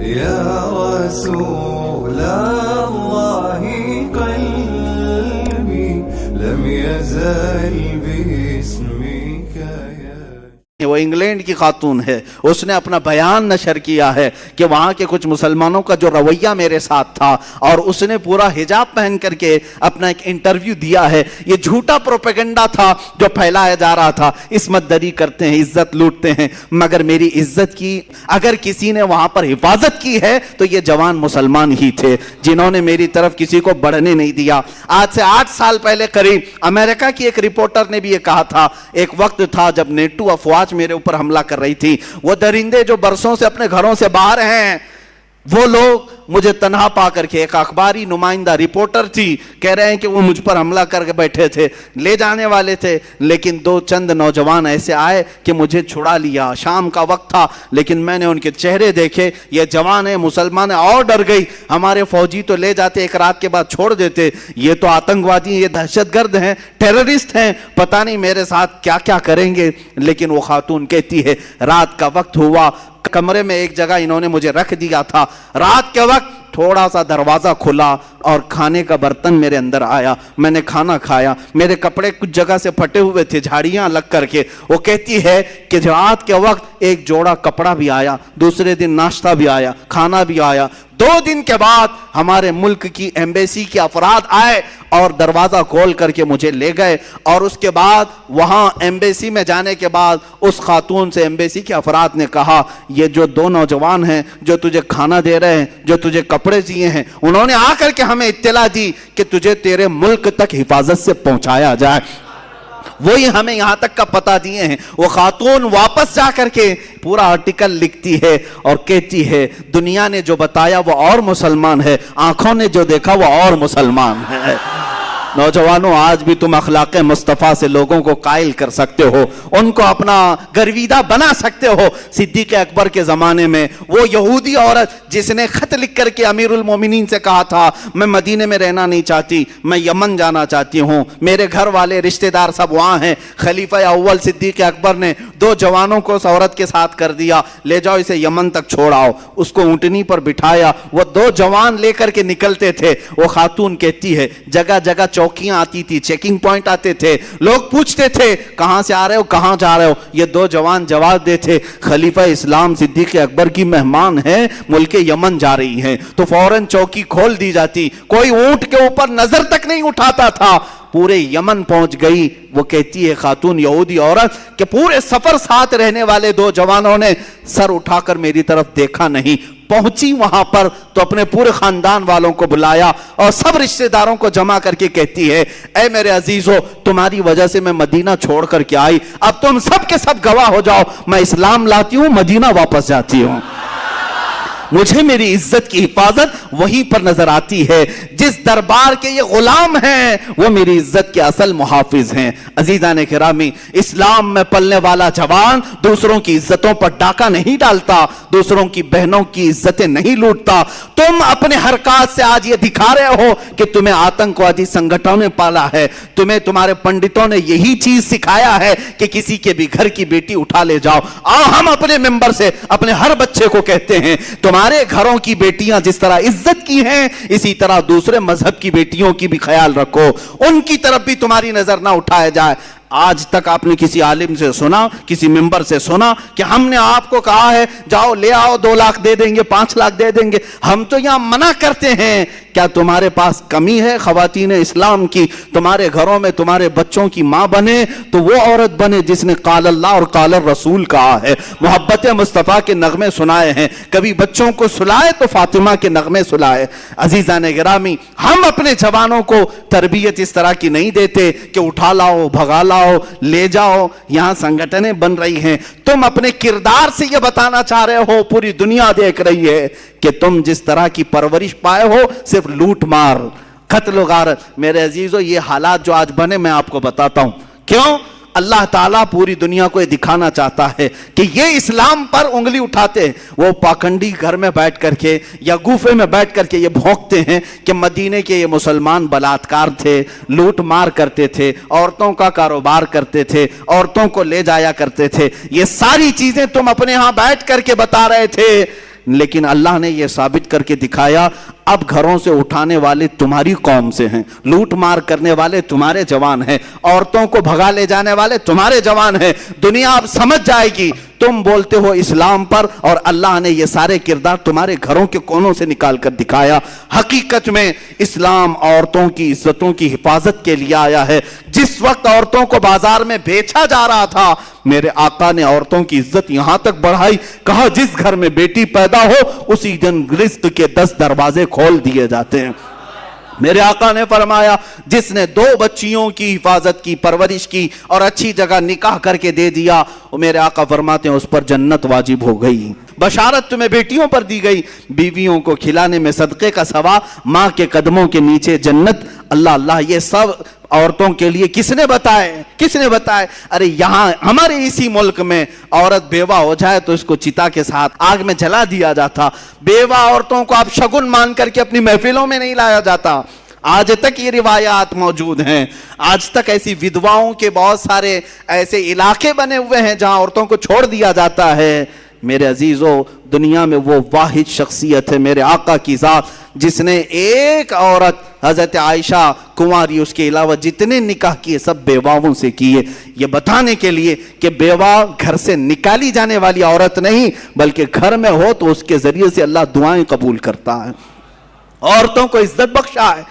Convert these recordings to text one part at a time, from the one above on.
يا رسول الله قلبي لم يزل باسمك وہ انگلینڈ کی خاتون ہے، اس نے اپنا بیان نشر کیا ہے کہ وہاں کے کچھ مسلمانوں کا جو رویہ میرے ساتھ تھا، اور اس نے پورا حجاب پہن کر کے اپنا ایک انٹرویو دیا ہے۔ یہ جھوٹا پروپیگنڈا تھا جو پھیلایا جا رہا تھا، عصمت دری کرتے ہیں، عزت لوٹتے ہیں، مگر میری عزت کی اگر کسی نے وہاں پر حفاظت کی ہے تو یہ جوان مسلمان ہی تھے، جنہوں نے میری طرف کسی کو بڑھنے نہیں دیا۔ آج سے 8 سال پہلے قریب امریکہ کی ایک رپورٹر نے بھی یہ کہا تھا، ایک وقت تھا جب نیٹو افواج میرے اوپر حملہ کر رہی تھی، وہ درندے جو برسوں سے اپنے گھروں سے باہر ہیں، وہ لوگ مجھے تنہا پا کر کے، ایک اخباری نمائندہ رپورٹر تھی، کہہ رہے ہیں کہ وہ مجھ پر حملہ کر کے بیٹھے تھے، لے جانے والے تھے، لیکن 2 چند نوجوان ایسے آئے کہ مجھے چھڑا لیا۔ شام کا وقت تھا، لیکن میں نے ان کے چہرے دیکھے، یہ جوان ہیں، مسلمان ہیں، اور ڈر گئی۔ ہمارے فوجی تو لے جاتے، ایک رات کے بعد چھوڑ دیتے، یہ تو آتنکوادی ہیں، یہ دہشت گرد ہیں، ٹیررسٹ ہیں، پتہ نہیں میرے ساتھ کیا کیا کریں گے۔ لیکن وہ خاتون کہتی ہے رات کا وقت ہوا، کمرے میں ایک جگہ انہوں نے مجھے رکھ دیا تھا، رات کے وقت تھوڑا سا دروازہ کھلا اور کھانے کا برتن میرے اندر آیا، میں نے کھانا کھایا، میرے کپڑے کچھ جگہ سے پھٹے ہوئے تھے، جھاڑیاں لگ کر کے۔ وہ کہتی ہے کہ رات کے وقت ایک جوڑا کپڑا بھی آیا، دوسرے دن ناشتہ بھی آیا، کھانا بھی آیا۔ 2 دن کے بعد ہمارے ملک کی ایمبیسی کے افراد آئے اور دروازہ کھول کر کے مجھے لے گئے، اور اس کے بعد وہاں ایمبیسی میں جانے کے بعد اس خاتون سے ایمبیسی کے افراد نے کہا یہ جو 2 نوجوان ہیں جو تجھے کھانا دے رہے ہیں، جو تجھے کپڑے دیے ہیں، انہوں نے آ کر کے ہمیں اطلاع دی کہ تجھے تیرے ملک تک حفاظت سے پہنچایا جائے۔ وہی ہمیں یہاں تک کا پتہ دیے ہیں۔ وہ خاتون واپس جا کر کے پورا آرٹیکل لکھتی ہے اور کہتی ہے دنیا نے جو بتایا وہ اور مسلمان ہے، آنکھوں نے جو دیکھا وہ اور مسلمان ہے۔ نوجوانوں، آج بھی تم اخلاق مصطفیٰ سے لوگوں کو قائل کر سکتے ہو، ان کو اپنا گرویدہ بنا سکتے ہو۔ صدیق اکبر کے زمانے میں وہ یہودی عورت جس نے خط لکھ کر کے امیر المومنین سے کہا تھا میں مدینے میں رہنا نہیں چاہتی، میں یمن جانا چاہتی ہوں، میرے گھر والے رشتہ دار سب وہاں ہیں، خلیفہ اول صدیق اکبر نے 2 جوانوں کو اس عورت کے ساتھ کر دیا، لے جاؤ اسے یمن تک چھوڑاؤ۔ اس کو اونٹنی پر بٹھایا، وہ 2 جوان لے کر کے نکلتے تھے۔ وہ خاتون کہتی ہے جگہ جگہ چوکیاں آتی تھی، چیکنگ پوائنٹ آتے تھے، لوگ پوچھتے تھے کہاں سے آ رہے ہو، کہاں جا رہے ہو۔ یہ 2 جوان جواب دیتے خلیفہ اسلام صدیق اکبر کی مہمان ہے، ملک یمن جا رہی ہیں، تو فوراً چوکی کھول دی جاتی، کوئی اونٹ کے اوپر نظر تک نہیں اٹھاتا تھا۔ پورے یمن پہنچ گئی۔ وہ کہتی ہے خاتون یہودی عورت کہ پورے سفر ساتھ رہنے والے 2 جوانوں نے سر اٹھا کر میری طرف دیکھا نہیں۔ پہنچی وہاں پر تو اپنے پورے خاندان والوں کو بلایا اور سب رشتہ داروں کو جمع کر کے کہتی ہے اے میرے عزیزو، تمہاری وجہ سے میں مدینہ چھوڑ کر کے آئی، اب تم سب کے سب گواہ ہو جاؤ، میں اسلام لاتی ہوں، مدینہ واپس جاتی ہوں۔ مجھے میری عزت کی حفاظت وہیں پر نظر آتی ہے۔ جس دربار کے یہ غلام ہیں وہ میری عزت کے اصل محافظ ہیں۔ عزیزان کرامی، اسلام میں پلنے والا جوان دوسروں کی عزتوں پر ڈاکہ نہیں ڈالتا، دوسروں کی بہنوں کی عزتیں نہیں لوٹتا۔ تم اپنے حرکات سے آج یہ دکھا رہے ہو کہ تمہیں آتنکوادی سنگھٹنوں نے پالا ہے، تمہیں تمہارے پنڈتوں نے یہی چیز سکھایا ہے کہ کسی کے بھی گھر کی بیٹی اٹھا لے جاؤ۔ آؤ ہم اپنے ممبر سے اپنے ہر بچے کو کہتے ہیں تمہارے گھروں کی بیٹیاں جس طرح عزت کی ہیں، اسی طرح دوسرے مذہب کی بیٹیوں کی بھی خیال رکھو، ان کی طرف بھی تمہاری نظر نہ اٹھایا جائے۔ آج تک آپ نے کسی عالم سے سنا، کسی ممبر سے سنا کہ ہم نے آپ کو کہا ہے جاؤ لے آؤ 2 لاکھ دے دیں گے، 5 لاکھ دے دیں گے؟ ہم تو یہاں منع کرتے ہیں۔ کیا تمہارے پاس کمی ہے خواتین اسلام کی؟ تمہارے گھروں میں تمہارے بچوں کی ماں بنے تو وہ عورت بنے جس نے قال اللہ اور قال الرسول کہا ہے، محبت مصطفیٰ کے نغمے سنائے ہیں، کبھی بچوں کو سلائے تو فاطمہ کے نغمے سلائے۔ عزیزان گرامی، ہم اپنے جوانوں کو تربیت اس طرح کی نہیں دیتے کہ اٹھا لاؤ، بھگا لاؤ، لے جاؤ۔ یہاں سنگھٹنیں بن رہی ہیں، تم اپنے کردار سے یہ بتانا چاہ رہے ہو، پوری دنیا دیکھ رہی ہے کہ تم جس طرح کی پرورش پائے ہو، صرف لوٹ مار، قتل و غارت۔ میرے عزیزو، یہ حالات جو آج بنے میں آپ کو بتاتا ہوں کیوں۔ اللہ تعالیٰ پوری دنیا کو یہ دکھانا چاہتا ہے کہ یہ اسلام پر انگلی اٹھاتے ہیں۔ وہ پاکنڈی گھر میں بیٹھ کر کے یا گوفے میں بیٹھ کر کے یہ بھونکتے ہیں کہ مدینے کے یہ مسلمان بلاتکار تھے، لوٹ مار کرتے تھے، عورتوں کا کاروبار کرتے تھے، عورتوں کو لے جایا کرتے تھے۔ یہ ساری چیزیں تم اپنے ہاں بیٹھ کر کے بتا رہے تھے لیکن اللہ نے یہ ثابت کر کے دکھایا اب گھروں سے اٹھانے والے تمہاری قوم سے ہیں، لوٹ مار کرنے والے تمہارے جوان ہیں، عورتوں کو بھگا لے جانے والے تمہارے جوان ہیں۔ دنیا اب سمجھ جائے گی تم بولتے ہو اسلام پر، اور اللہ نے یہ سارے کردار تمہارے گھروں کے کونوں سے نکال کر دکھایا۔ حقیقت میں اسلام عورتوں کی عزتوں کی حفاظت کے لیے آیا ہے۔ جس وقت عورتوں کو بازار میں بیچا جا رہا تھا، میرے آقا نے عورتوں کی عزت یہاں تک بڑھائی، کہا جس گھر میں بیٹی پیدا ہو اسی دن رزق کے 10 دروازے کھول دیے جاتے ہیں۔ میرے آقا نے فرمایا جس نے 2 بچیوں کی حفاظت کی، پرورش کی اور اچھی جگہ نکاح کر کے دے دیا، میرے آقا فرماتے ہیں اس پر جنت واجب ہو گئی۔ بشارت تمہیں بیٹیوں پر دی گئی، بیویوں کو کھلانے میں صدقے کا ثواب، ماں کے قدموں کے نیچے جنت۔ اللہ اللہ، یہ سب عورتوں کے لیے کس نے بتائے؟ کس نے بتائے؟ ارے یہاں ہمارے اسی ملک میں عورت بیوہ ہو جائے تو اس کو چتا کے ساتھ آگ میں جلا دیا جاتا۔ بیوہ عورتوں کو اب شگن مان کر کے اپنی محفلوں میں نہیں لایا جاتا۔ آج تک یہ روایات موجود ہیں، آج تک ایسی ودواؤں کے بہت سارے ایسے علاقے بنے ہوئے ہیں جہاں عورتوں کو چھوڑ دیا جاتا ہے۔ میرے عزیزو، دنیا میں وہ واحد شخصیت ہے میرے آقا کی ذات جس نے ایک عورت حضرت عائشہ کنواری، اس کے علاوہ جتنے نکاح کیے سب بیواؤں سے کیے، یہ بتانے کے لیے کہ بیوہ گھر سے نکالی جانے والی عورت نہیں بلکہ گھر میں ہو تو اس کے ذریعے سے اللہ دعائیں قبول کرتا ہے، عورتوں کو عزت بخشا ہے۔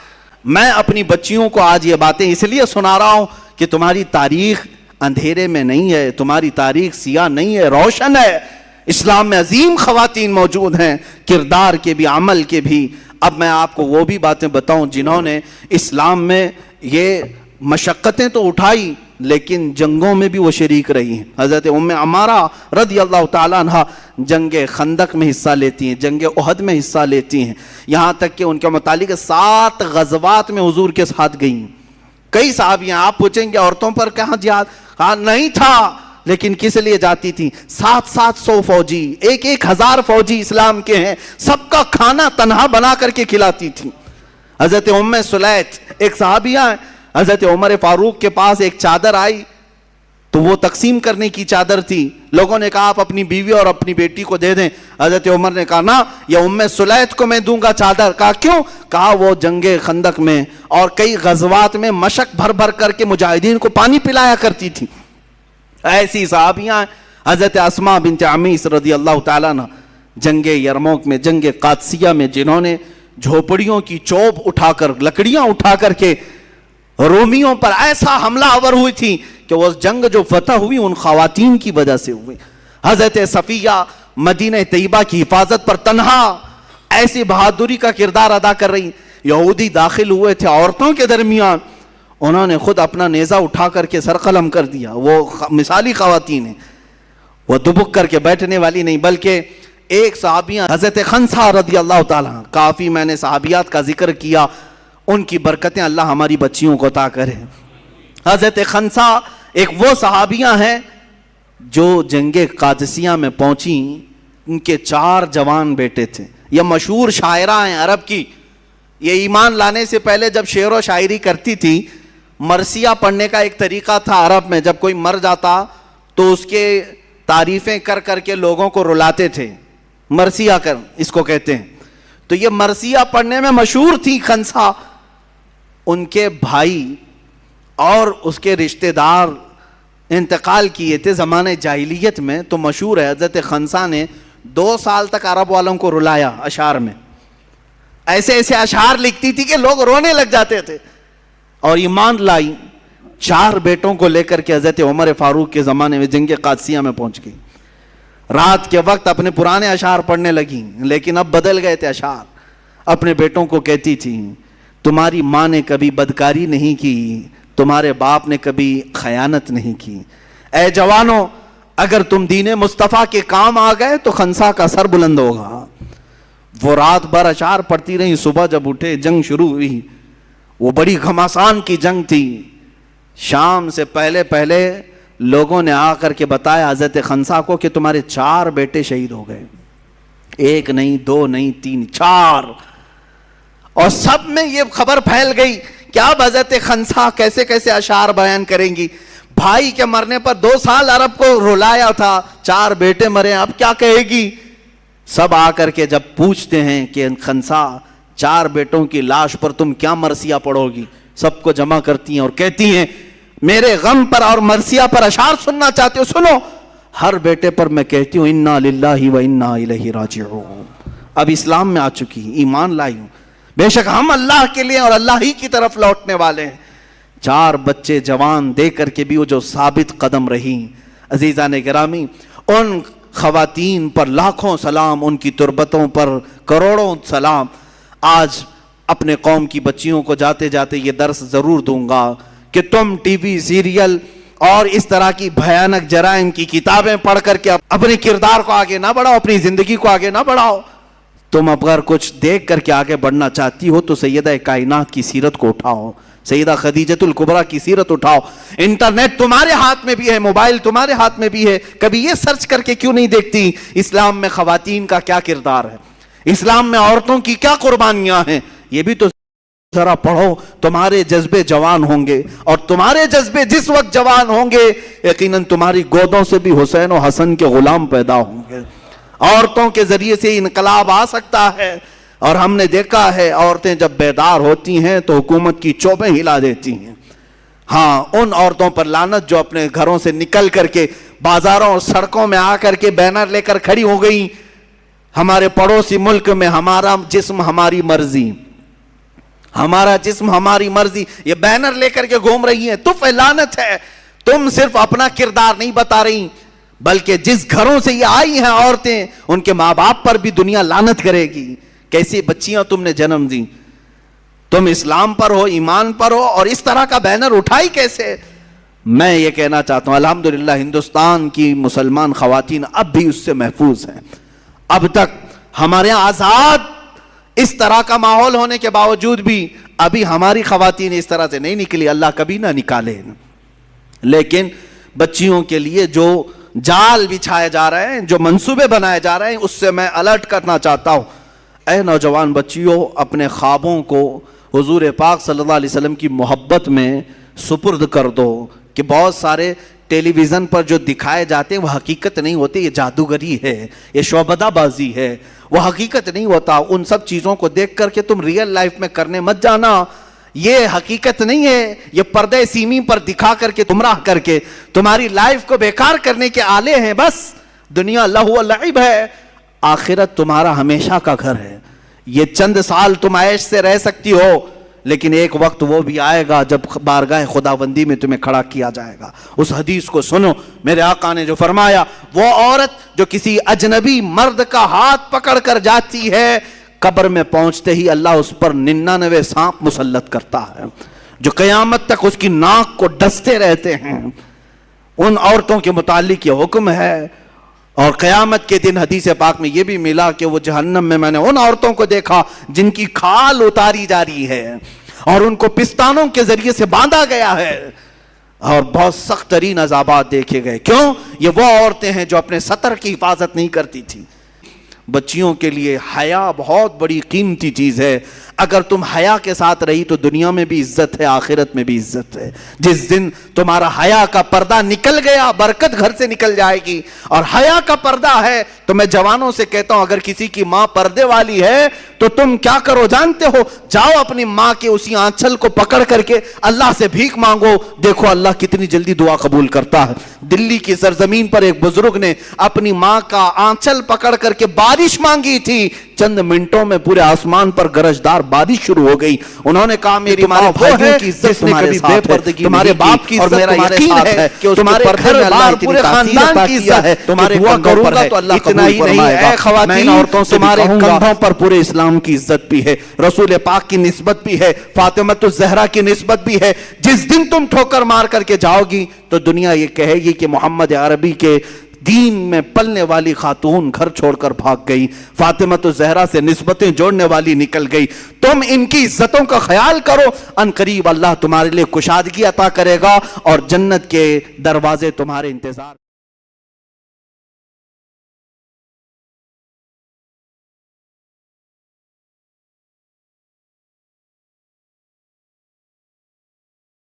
میں اپنی بچیوں کو آج یہ باتیں اس لیے سنا رہا ہوں کہ تمہاری تاریخ اندھیرے میں نہیں ہے، تمہاری تاریخ سیاہ نہیں ہے، روشن ہے۔ اسلام میں عظیم خواتین موجود ہیں، کردار کے بھی، عمل کے بھی۔ اب میں آپ کو وہ بھی باتیں بتاؤں جنہوں نے اسلام میں یہ مشقتیں تو اٹھائی لیکن جنگوں میں بھی وہ شریک رہی ہیں۔ حضرت ام عمارہ رضی اللہ تعالیٰ عنہ جنگ خندق میں حصہ لیتی ہیں، جنگ احد میں حصہ لیتی ہیں، یہاں تک کہ ان کے متعلق 7 غزوات میں حضور کے ساتھ گئیں۔ کئی صحابیاں، آپ پوچھیں گے عورتوں پر کہاں جہاد؟ کہا نہیں تھا، لیکن کس لیے جاتی تھی؟ 700 فوجی، 1000 فوجی اسلام کے ہیں، سب کا کھانا تنہا بنا کر کے کھلاتی تھی۔ حضرت ام سلیت ایک صحابیہ ہیں، حضرت عمر فاروق کے پاس ایک چادر آئی تو وہ تقسیم کرنے کی چادر تھی، لوگوں نے کہا آپ اپنی بیوی اور اپنی بیٹی کو دے دیں۔ حضرت عمر نے کہا نا، یہ ام سلیت کو میں دوں گا چادر۔ کہا کیوں؟ کہا وہ جنگ خندق میں اور کئی غزوات میں مشق بھر بھر کر کے مجاہدین کو پانی پلایا کرتی تھی۔ ایسی صحابیاں حضرت اسماء بنت عمیس رضی اللہ تعالیٰ عنہ جنگ یرموک میں، جنگ قادسیہ میں، جنہوں نے جھوپڑیوں کی چوب اٹھا کر، لکڑیاں اٹھا کر کے رومیوں پر ایسا حملہ آور ہوئی تھی کہ وہ جنگ جو فتح ہوئی ان خواتین کی وجہ سے ہوئی۔ حضرت صفیہ مدینہ طیبہ کی حفاظت پر تنہا ایسی بہادری کا کردار ادا کر رہی۔ یہودی داخل ہوئے تھے عورتوں کے درمیان، انہوں نے خود اپنا نیزہ اٹھا کر کے سر قلم کر دیا۔ وہ مثالی خواتین ہیں، وہ دبک کر کے بیٹھنے والی نہیں، بلکہ ایک صحابیہ حضرت خنسہ رضی اللہ تعالیٰ، کافی میں نے صحابیات کا ذکر کیا، ان کی برکتیں اللہ ہماری بچیوں کو عطا کرے۔ حضرت خنسہ ایک وہ صحابیہ ہیں جو جنگ قادسیہ میں پہنچی، ان کے 4 جوان بیٹے تھے۔ یہ مشہور شاعرہ ہیں عرب کی، یہ ایمان لانے سے پہلے جب شعر و شاعری کرتی تھی، مرثیہ پڑھنے کا ایک طریقہ تھا عرب میں، جب کوئی مر جاتا تو اس کے تعریفیں کر کر کے لوگوں کو رلاتے تھے، مرثیہ کر اس کو کہتے ہیں۔ تو یہ مرثیہ پڑھنے میں مشہور تھی خنسہ۔ ان کے بھائی اور اس کے رشتہ دار انتقال کیے تھے زمانہ جاہلیت میں، تو مشہور ہے حضرت خنسہ نے 2 سال تک عرب والوں کو رلایا اشعار میں، ایسے ایسے اشعار لکھتی تھی کہ لوگ رونے لگ جاتے تھے، اور ایمان لائی۔ 4 بیٹوں کو لے کر کے حضرت عمر فاروق کے زمانے میں جنگ قادسیہ میں پہنچ گئی۔ رات کے وقت اپنے پرانے اشعار پڑھنے لگی، لیکن اب بدل گئے تھے اشعار۔ اپنے بیٹوں کو کہتی تھی تمہاری ماں نے کبھی بدکاری نہیں کی، تمہارے باپ نے کبھی خیانت نہیں کی، اے جوانوں اگر تم دین مصطفیٰ کے کام آ گئے تو خنسہ کا سر بلند ہوگا۔ وہ رات بھر اشعار پڑھتی رہی، صبح جب اٹھے جنگ شروع ہوئی، وہ بڑی گھمسان کی جنگ تھی۔ شام سے پہلے لوگوں نے آ کر کے بتایا حضرت خنسہ کو کہ تمہارے 4 بیٹے شہید ہو گئے، 1 نہیں 2 نہیں 3 4، اور سب میں یہ خبر پھیل گئی کہ اب حضرت خنسہ کیسے کیسے اشعار بیان کریں گی۔ بھائی کے مرنے پر 2 سال عرب کو رلایا تھا، 4 بیٹے مرے، اب کیا کہے گی؟ سب آ کر کے جب پوچھتے ہیں کہ خنسا 4 بیٹوں کی لاش پر تم کیا مرثیہ پڑھو گی، سب کو جمع کرتی ہیں اور کہتی ہیں میرے غم پر اور مرثیہ پر اشعار سننا چاہتے ہو، سنو۔ ہر بیٹے پر میں کہتی ہوں انا للہ و انا الیہ راجعون۔ اب اسلام میں آ چکی، ایمان لائی ہوں، بے شک ہم اللہ کے لیے اور اللہ ہی کی طرف لوٹنے والے ہیں۔ 4 بچے جوان دے کر کے بھی وہ جو ثابت قدم رہی، عزیزان گرامی، ان خواتین پر لاکھوں سلام، ان کی تربتوں پر کروڑوں سلام۔ آج اپنے قوم کی بچیوں کو جاتے جاتے یہ درس ضرور دوں گا کہ تم ٹی وی سیریل اور اس طرح کی بھیانک جرائم کی کتابیں پڑھ کر کے اپنے کردار کو آگے نہ بڑھاؤ، اپنی زندگی کو آگے نہ بڑھاؤ۔ تم اگر کچھ دیکھ کر کے آگے بڑھنا چاہتی ہو تو سیدہ کائنات کی سیرت کو اٹھاؤ، سیدہ خدیجۃ الکبریٰ کی سیرت اٹھاؤ۔ انٹرنیٹ تمہارے ہاتھ میں بھی ہے، موبائل تمہارے ہاتھ میں بھی ہے، کبھی یہ سرچ کر کے کیوں نہیں دیکھتی اسلام میں خواتین کا کیا کردار ہے، اسلام میں عورتوں کی کیا قربانیاں ہیں؟ یہ بھی تو ذرا پڑھو، تمہارے جذبے جوان ہوں گے، اور تمہارے جذبے جس وقت جوان ہوں گے یقیناً تمہاری گودوں سے بھی حسین و حسن کے غلام پیدا ہوں گے۔ عورتوں کے ذریعے سے انقلاب آ سکتا ہے، اور ہم نے دیکھا ہے عورتیں جب بیدار ہوتی ہیں تو حکومت کی چوبیں ہلا دیتی ہیں۔ ہاں، ان عورتوں پر لعنت جو اپنے گھروں سے نکل کر کے بازاروں اور سڑکوں میں آ کر کے بینر لے کر کھڑی ہو گئی، ہمارے پڑوسی ملک میں ہمارا جسم ہماری مرضی، ہمارا جسم ہماری مرضی، یہ بینر لے کر کے گھوم رہی ہیں۔ تو لعنت ہے، تم صرف اپنا کردار نہیں بتا رہی بلکہ جس گھروں سے یہ آئی ہیں عورتیں ان کے ماں باپ پر بھی دنیا لعنت کرے گی۔ کیسی بچیاں تم نے جنم دی، تم اسلام پر ہو، ایمان پر ہو، اور اس طرح کا بینر اٹھائی کیسے؟ میں یہ کہنا چاہتا ہوں الحمدللہ ہندوستان کی مسلمان خواتین اب بھی اس سے محفوظ ہیں۔ اب تک ہمارے یہاں آزاد اس طرح کا ماحول ہونے کے باوجود بھی ابھی ہماری خواتین اس طرح سے نہیں نکلی، اللہ کبھی نہ نکالے۔ لیکن بچیوں کے لیے جو جال بچھائے جا رہے ہیں، جو منصوبے بنائے جا رہے ہیں، اس سے میں الرٹ کرنا چاہتا ہوں۔ اے نوجوان بچیوں، اپنے خوابوں کو حضور پاک صلی اللہ علیہ وسلم کی محبت میں سپرد کر دو کہ بہت سارے ٹیلی ویژن پر جو دکھائے جاتے ہیں وہ حقیقت نہیں ہوتے، یہ جادوگری ہے، یہ شعبدہ بازی ہے، وہ حقیقت نہیں ہوتا۔ ان سب چیزوں کو دیکھ کر کے تم ریئل لائف میں کرنے مت جانا، یہ حقیقت نہیں ہے، یہ پردے سیمی پر دکھا کر کے گمراہ کر کے تمہاری لائف کو بیکار کرنے کے آلے ہیں۔ بس دنیا لہو و لعب ہے، آخرت تمہارا ہمیشہ کا گھر ہے۔ یہ چند سال تم عیش سے رہ سکتی ہو، لیکن ایک وقت وہ بھی آئے گا جب بارگاہ خداوندی میں تمہیں کھڑا کیا جائے گا۔ اس حدیث کو سنو، میرے آقا نے جو فرمایا، وہ عورت جو کسی اجنبی مرد کا ہاتھ پکڑ کر جاتی ہے، قبر میں پہنچتے ہی اللہ اس پر 99 سانپ مسلط کرتا ہے جو قیامت تک اس کی ناک کو ڈستے رہتے ہیں۔ ان عورتوں کے متعلق یہ حکم ہے، اور قیامت کے دن حدیث پاک میں یہ بھی ملا کہ وہ جہنم میں نے ان عورتوں کو دیکھا جن کی کھال اتاری جا رہی ہے اور ان کو پستانوں کے ذریعے سے باندھا گیا ہے، اور بہت سخت ترین عذابات دیکھے گئے۔ کیوں؟ یہ وہ عورتیں ہیں جو اپنے سطر کی حفاظت نہیں کرتی تھی۔ بچیوں کے لیے حیا بہت بڑی قیمتی چیز ہے۔ اگر تم حیا کے ساتھ رہی تو دنیا میں بھی عزت ہے، آخرت میں بھی عزت ہے۔ جس دن تمہارا حیا کا پردہ نکل گیا، برکت گھر سے نکل جائے گی۔ اور حیا کا پردہ ہے تو میں جوانوں سے کہتا ہوں، اگر کسی کی ماں پردے والی ہے تو تم کیا کرو جانتے ہو؟ جاؤ اپنی ماں کے اسی آنچل کو پکڑ کر کے اللہ سے بھیک مانگو، دیکھو اللہ کتنی جلدی دعا قبول کرتا ہے۔ دلی کی سرزمین پر ایک بزرگ نے اپنی ماں کا آنچل پکڑ کر کے بارش مانگی تھی، چند منٹوں میں پورے آسمان پر گرجدار بارش شروع ہو گئی۔ انہوں نے کہا میری ماں بھائیوں کی عزت تمہارے ساتھ ہے، تمہارے باپ کی عزت تمہارے ساتھ ہے، تمہارے گھر بار پورے خاندان کی عزت ہے، تمہارے کروں گا تو اللہ قبول فرمائے گا۔ اے خواتین، تمہارے کندھوں پر پورے اسلام کی عزت بھی ہے، رسول پاک کی نسبت بھی ہے، فاطمہ الزہرا کی نسبت بھی ہے۔ جس دن تم ٹھوکر مار کر کے جاؤ گی تو دنیا یہ کہے گی کہ محمد عربی کے دین میں پلنے والی خاتون گھر چھوڑ کر بھاگ گئی، فاطمہ الزہرا سے نسبتیں جوڑنے والی نکل گئی۔ تم ان کی عزتوں کا خیال کرو، ان قریب اللہ تمہارے لیے کشادگی عطا کرے گا اور جنت کے دروازے تمہارے انتظار